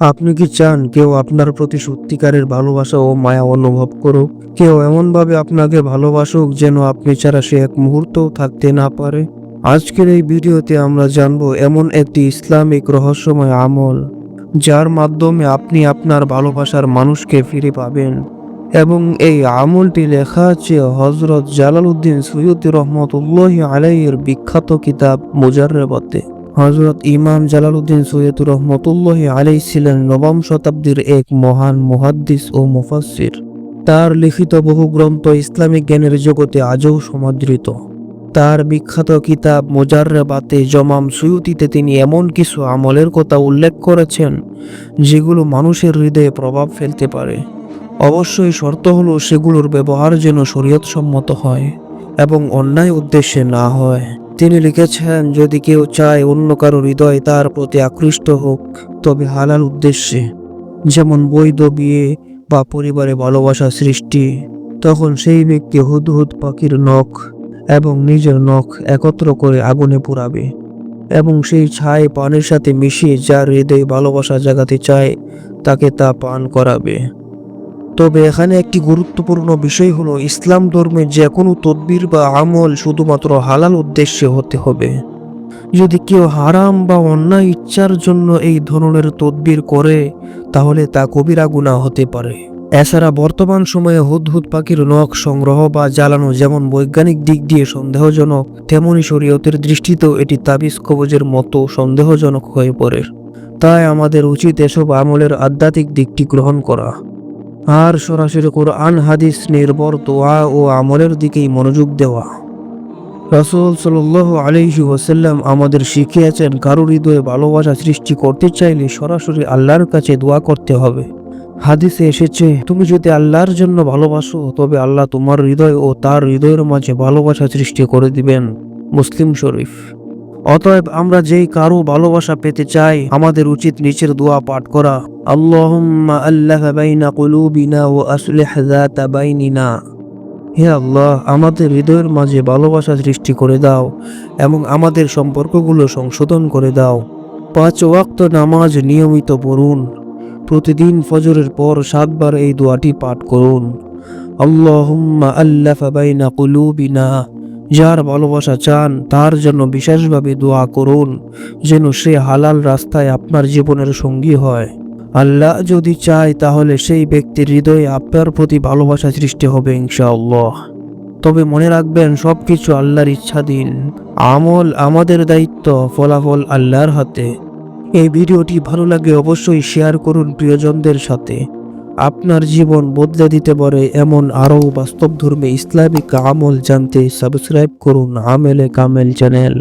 আপনি কি চান কেউ আপনার প্রতি সত্যিকারের ভালোবাসা ও মায়া অনুভব করুক? কেউ এমনভাবে আপনাকে ভালোবাসুক যেন আপনি ছাড়া সে এক মুহূর্তও থাকতে না পারে? আজকের এই ভিডিওতে আমরা জানবো এমন একটি ইসলামিক রহস্যময় আমল যার মাধ্যমে আপনি আপনার ভালোবাসার মানুষকে ফিরে পাবেন। এবং এই আমলটি লেখা আছে হযরত জালালউদ্দিন সুয়ুতী রহমতুল্লাহি আলাইহির বিখ্যাত কিতাব মুজাররাবাতে। হযরত ইমাম জালালউদ্দিন সৈয়দ রহমতুল্লাহি আলাইহি ছিলেন নবম শতাব্দীর এক মহান মুহাদ্দিস ও মুফাসসির। তার লিখিত বহু গ্রন্থ ইসলামিক জ্ঞানের জগতে আজও সমাদৃত। তার বিখ্যাত কিতাব মুজাররাবাতে জমাম সুয়ুতিতে তিনি এমন কিছু আমলের কথা উল্লেখ করেছেন যেগুলো মানুষের হৃদয়ে প্রভাব ফেলতে পারে। অবশ্যই শর্ত হলো সেগুলোর ব্যবহার যেন শরীয়তসম্মত হয় এবং অন্যায় উদ্দেশ্যে না হয়। তিনি লিখেছেন, যদি কেউ চায় অন্য কারো হৃদয় তার প্রতি আকৃষ্ট হোক, তবে হালাল উদ্দেশ্যে, যেমন বৈধ বিয়ে বা পরিবারে ভালোবাসা সৃষ্টি, তখন সেই ব্যক্তি হুদহুদ পাখির নখ এবং নিজের নখ একত্র করে আগুনে পোড়াবে এবং সেই ছাই পানির সাথে মিশিয়ে যার হৃদয়ে ভালোবাসা জাগাতে চায় তাকে তা পান করাবে। তবে এখানে একটি গুরুত্বপূর্ণ বিষয় হলো, ইসলাম ধর্মে যে কোনো তদবির বা আমল শুধুমাত্র হালাল উদ্দেশ্যে হতে হবে। যদি কেউ হারাম বা অন্যায় ইচ্ছার জন্য এই ধরনের তদবির করে তাহলে তা কবিরা গুনাহ হতে পারে। এছাড়া বর্তমান সময়ে হুদহুদ পাখির নখ সংগ্রহ বা জ্বালানো যেমন বৈজ্ঞানিক দিক দিয়ে সন্দেহজনক, তেমনি শরীয়তের দৃষ্টিতেও এটি তাবিজ কবজের মতো সন্দেহজনক হয়ে পড়ে। তাই আমাদের উচিত এসব আমলের আধ্যাত্মিক দিকটি গ্রহণ করা আর সরাসরি কোরআন হাদিস নির্ভর দোয়া ও আমলের দিকেই মনোযোগ দেওয়া। রাসূল সাল্লাল্লাহু আলাইহি ওয়াসাল্লাম আমাদের শিখিয়েছেন, কারো হৃদয়ে ভালোবাসা সৃষ্টি করতে চাইলে সরাসরি আল্লাহর কাছে দোয়া করতে হবে। হাদিসে এসেছে, তুমি যদি আল্লাহর জন্য ভালোবাসো তবে আল্লাহ তোমার হৃদয় ও তার হৃদয়ের মাঝে ভালোবাসা সৃষ্টি করে দিবেন। মুসলিম শরীফ। অতএব আমরা যেই কারো ভালোবাসা পেতে চাই, আমাদের উচিত নিচের দোয়া পাঠ করা। আল্লাহুম্মা আল্লাফা বাইনা কুলুবিনা ওয়া আসলিহ যাতা বাইনিনা। হে আল্লাহ, আমাদের হৃদয়ের মাঝে ভালোবাসা সৃষ্টি করে দাও এবং আমাদের সম্পর্কগুলো সংশোধন করে দাও। 5 ওয়াক্ত নামাজ নিয়মিত পড়ুন। প্রতিদিন ফজরের পর 7 বার এই দোয়াটি পাঠ করুন। আল্লাহুম্মা আল্লাফা বাইনা কুলুবিনা। যার ভালোবাসা চান তার জন্য বিশেষভাবে দোয়া করুন যেন সে হালাল রাস্তায় আপনার জীবনের সঙ্গী হয়। আল্লাহ যদি চায় তাহলে সেই ব্যক্তির হৃদয়ে আপনার প্রতি ভালোবাসা সৃষ্টি হবে ইনশাআল্লাহ। তবে মনে রাখবেন, সবকিছু আল্লাহর ইচ্ছাধীন। আমল আমাদের দায়িত্ব, ফলাফল আল্লাহর হাতে। এই ভিডিওটি ভালো লাগে অবশ্যই শেয়ার করুন প্রিয়জনদের সাথে। আপনার জীবন বদলে দিতে পারে এমন আরও বাস্তবধর্মী ইসলামিক আমল জানতে সাবস্ক্রাইব করুন আমেলে কামেল চ্যানেল।